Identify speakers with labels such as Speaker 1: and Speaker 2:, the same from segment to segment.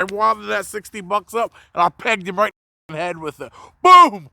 Speaker 1: I wadded that 60 bucks up and I pegged him right in the head with it. Boom!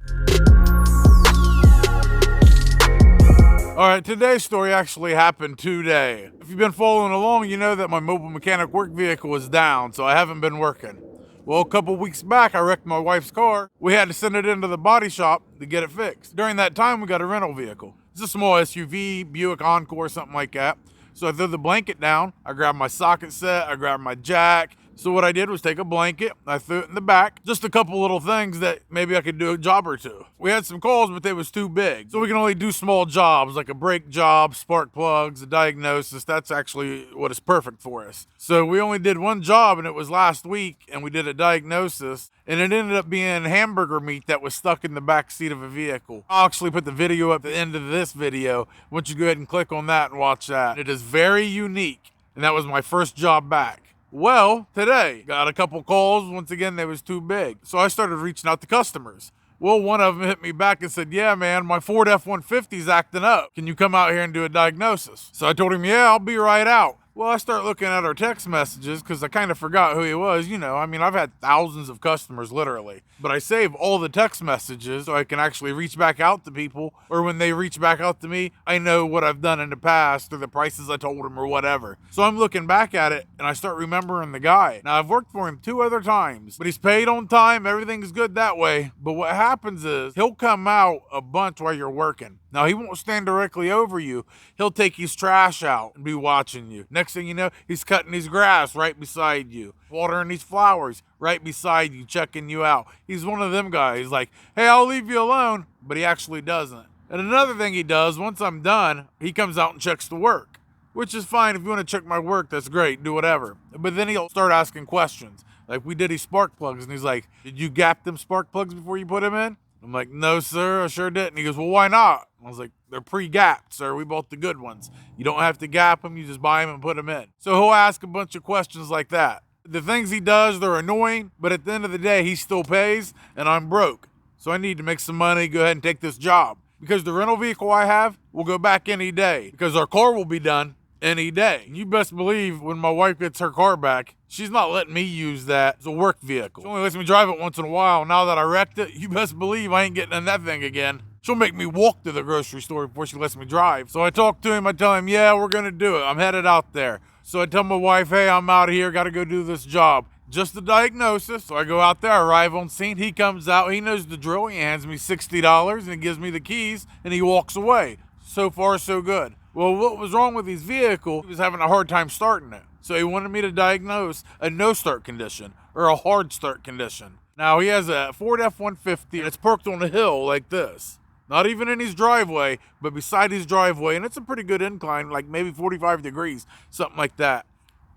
Speaker 1: All right, today's story actually happened today. If you've been following along, you know that my mobile mechanic work vehicle is down, so I haven't been working. Well, a couple weeks back, I wrecked my wife's car. We had to send it into the body shop to get it fixed. During that time, we got a rental vehicle. It's a small SUV, Buick Encore, something like that. So I threw the blanket down, I grabbed my socket set, I grabbed my jack. So what I did was take a blanket, I threw it in the back, just a couple little things that maybe I could do a job or two. We had some calls, but they was too big. So we can only do small jobs, like a brake job, spark plugs, a diagnosis. That's actually what is perfect for us. So we only did one job, and it was last week, and we did a diagnosis, and it ended up being hamburger meat that was stuck in the back seat of a vehicle. I'll actually put the video up at the end of this video. Once you go ahead and click on that and watch that. It is very unique, and that was my first job back. Well, today, got a couple calls. Once again, they was too big. So I started reaching out to customers. Well, one of them hit me back and said, yeah, man, my Ford F-150 is acting up. Can you come out here and do a diagnosis? So I told him, yeah, I'll be right out. Well, I start looking at our text messages because I kind of forgot who he was. You know, I mean, I've had thousands of customers, literally. But I save all the text messages so I can actually reach back out to people. Or when they reach back out to me, I know what I've done in the past or the prices I told them or whatever. So I'm looking back at it and I start remembering the guy. Now, I've worked for him 2 other times, but he's paid on time. Everything's good that way. But what happens is he'll come out a bunch while you're working. Now, he won't stand directly over you. He'll take his trash out and be watching you. Next thing you know, he's cutting his grass right beside you, watering these flowers right beside you, checking you out. He's one of them guys like, hey, I'll leave you alone, but he actually doesn't. And another thing he does, once I'm done, he comes out and checks the work, which is fine. If you want to check my work, that's great, do whatever. But then he'll start asking questions. Like we did his spark plugs, and he's like, did you gap them spark plugs before you put them in? I'm like, no, sir, I sure didn't. He goes, well, why not? I was like, they're pre-gapped, sir. We bought the good ones. You don't have to gap them. You just buy them and put them in. So he'll ask a bunch of questions like that. The things he does, they're annoying, but at the end of the day, he still pays, and I'm broke. So I need to make some money, go ahead and take this job. Because the rental vehicle I have will go back any day. Because our car will be done any day. You best believe when my wife gets her car back, she's not letting me use that as a work vehicle. She only lets me drive it once in a while. Now that I wrecked it, you best believe I ain't getting in that thing again. She'll make me walk to the grocery store before she lets me drive. So I talk to him, I tell him, yeah, we're gonna do it. I'm headed out there. So I tell my wife, hey, I'm out of here, gotta go do this job. Just a diagnosis. So I go out there, I arrive on scene, he comes out, he knows the drill, he hands me $60 and he gives me the keys and he walks away. So far, so good. Well, what was wrong with his vehicle? He was having a hard time starting it. So he wanted me to diagnose a no-start condition or a hard start condition. Now, he has a Ford F-150 and it's parked on a hill like this. Not even in his driveway, but beside his driveway. And it's a pretty good incline, like maybe 45 degrees, something like that.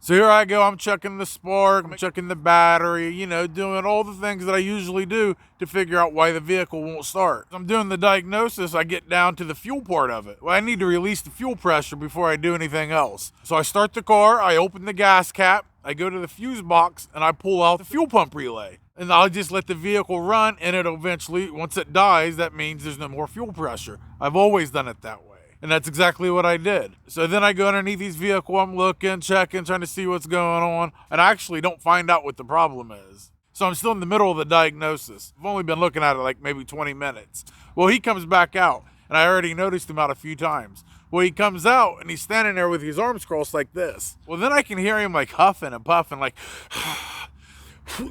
Speaker 1: So here I go, I'm checking the spark, I'm checking the battery, you know, doing all the things that I usually do to figure out why the vehicle won't start. I'm doing the diagnosis, I get down to the fuel part of it. Well, I need to release the fuel pressure before I do anything else. So I start the car, I open the gas cap, I go to the fuse box, and I pull out the fuel pump relay. And I'll just let the vehicle run, and it'll eventually, once it dies, that means there's no more fuel pressure. I've always done it that way. And that's exactly what I did. So then I go underneath his vehicle, I'm looking, checking, trying to see what's going on. And I actually don't find out what the problem is. So I'm still in the middle of the diagnosis. I've only been looking at it like maybe 20 minutes. Well, he comes back out, and I already noticed him out a few times. Well, he comes out, and he's standing there with his arms crossed like this. Well, then I can hear him like huffing and puffing, like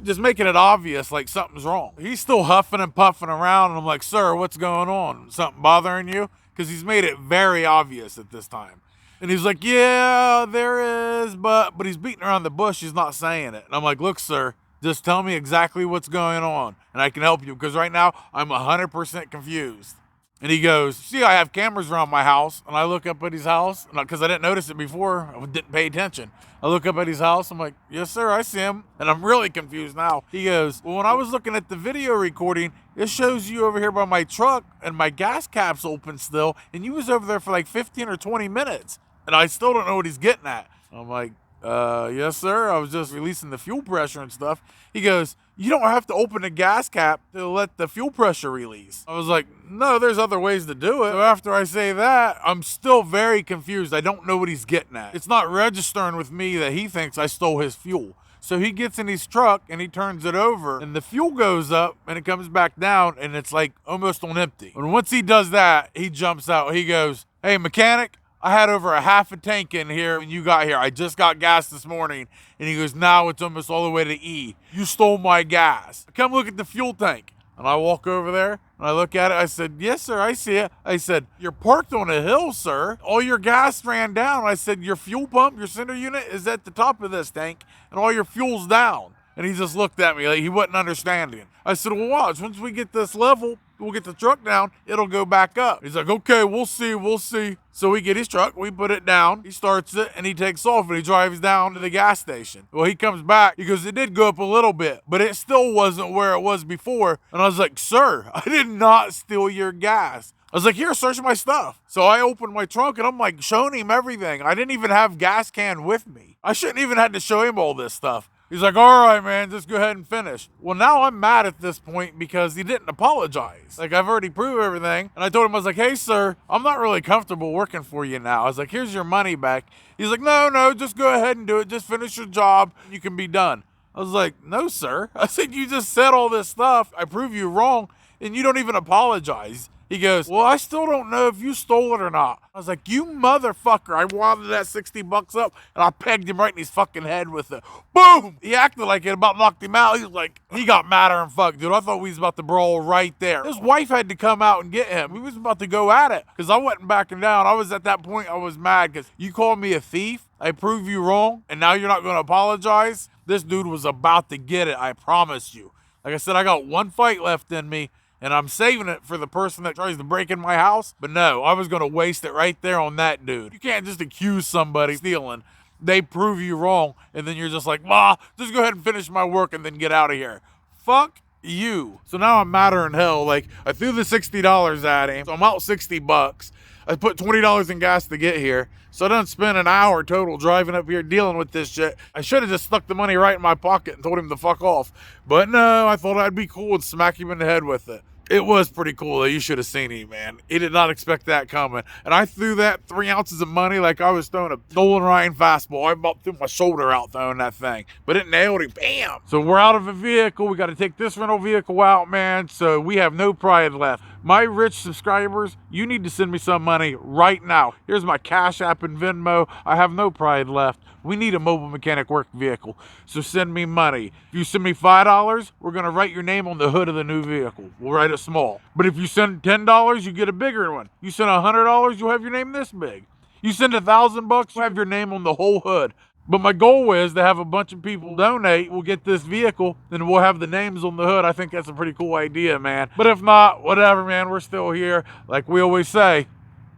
Speaker 1: just making it obvious like something's wrong. He's still huffing and puffing around, and I'm like, sir, what's going on? Something bothering you? Because he's made it very obvious at this time. And he's like, yeah, there is, but he's beating around the bush. He's not saying it. And I'm like, look, sir, just tell me exactly what's going on, and I can help you, because right now I'm 100% confused. And he goes, see, I have cameras around my house. And I look up at his house, because I didn't notice it before. I didn't pay attention. I look up at his house. I'm like, yes, sir, I see him. And I'm really confused now. He goes, well, when I was looking at the video recording, it shows you over here by my truck, and my gas cap's open still. And you was over there for like 15 or 20 minutes. And I still don't know what he's getting at. I'm like, yes, sir. I was just releasing the fuel pressure and stuff. He goes, you don't have to open the gas cap to let the fuel pressure release. I was like, no, there's other ways to do it. So after I say that, I'm still very confused. I don't know what he's getting at. It's not registering with me that he thinks I stole his fuel. So he gets in his truck and he turns it over and the fuel goes up and it comes back down and it's like almost on empty. And once he does that, he jumps out. He goes, "Hey, mechanic, I had over a half a tank in here when you got here. I just got gas this morning." And he goes, "Now it's almost all the way to E. You stole my gas. Come look at the fuel tank." And I walk over there and I look at it. I said, "Yes, sir, I see it." I said, "You're parked on a hill, sir. All your gas ran down." I said, "Your fuel pump, your center unit is at the top of this tank and all your fuel's down." And he just looked at me like he wasn't understanding. I said, "Well, watch. Once we get this level, we'll get the truck down, it'll go back up." He's like, "Okay, we'll see. So we get his truck, we put it down, he starts it, and he takes off, and he drives down to the gas station. Well, he comes back, he goes, "It did go up a little bit, but it still wasn't where it was before." And I was like, "Sir, I did not steal your gas." I was like, "Here, search my stuff." So I opened my trunk and I'm like showing him everything. I didn't even have gas can with me. I shouldn't even had to show him all this stuff. He's like, "All right, man, just go ahead and finish." Well, now I'm mad at this point because he didn't apologize. Like, I've already proved everything. And I told him, I was like, "Hey, sir, I'm not really comfortable working for you now." I was like, "Here's your money back." He's like, No, just go ahead and do it. Just finish your job. You can be done." I was like, "No, sir." I said, "You just said all this stuff. I prove you wrong and you don't even apologize." He goes, "Well, I still don't know if you stole it or not." I was like, "You motherfucker." I wadded that $60 up and I pegged him right in his fucking head with it. Boom! He acted like it about knocked him out. He was like, he got madder than fuck, dude. I thought we was about to brawl right there. His wife had to come out and get him. We was about to go at it because I wasn't backing down. I was at that point, I was mad because you called me a thief. I proved you wrong and now you're not going to apologize. This dude was about to get it. I promise you. Like I said, I got one fight left in me. And I'm saving it for the person that tries to break in my house. But no, I was going to waste it right there on that dude. You can't just accuse somebody of stealing. They prove you wrong. And then you're just like, "Ma, just go ahead and finish my work and then get out of here." Fuck you. So now I'm madder than hell. Like, I threw the $60 at him. So I'm out $60. I put $20 in gas to get here. So I done spent an hour total driving up here dealing with this shit. I should have just stuck the money right in my pocket and told him to fuck off. But no, I thought I'd be cool and smack him in the head with it. It was pretty cool though. You should have seen him, man. He did not expect that coming. And I threw that 3 ounces of money like I was throwing a Nolan fastball. I about threw my shoulder out throwing that thing. But it nailed him. Bam! So we're out of a vehicle. We got to take this rental vehicle out, man. So we have no pride left. My rich subscribers, you need to send me some money right now. Here's my Cash App and Venmo. I have no pride left. We need a mobile mechanic work vehicle. So send me money. If you send me $5, we're going to write your name on the hood of the new vehicle. We'll write it small. But if you send $10, you get a bigger one. You send $100, you'll have your name this big. You send $1,000, you'll have your name on the whole hood. But my goal is to have a bunch of people donate. We'll get this vehicle and we'll have the names on the hood. I think that's a pretty cool idea, man. But if not, whatever, man. We're still here. Like we always say,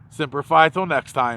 Speaker 1: Semper Fi till next time.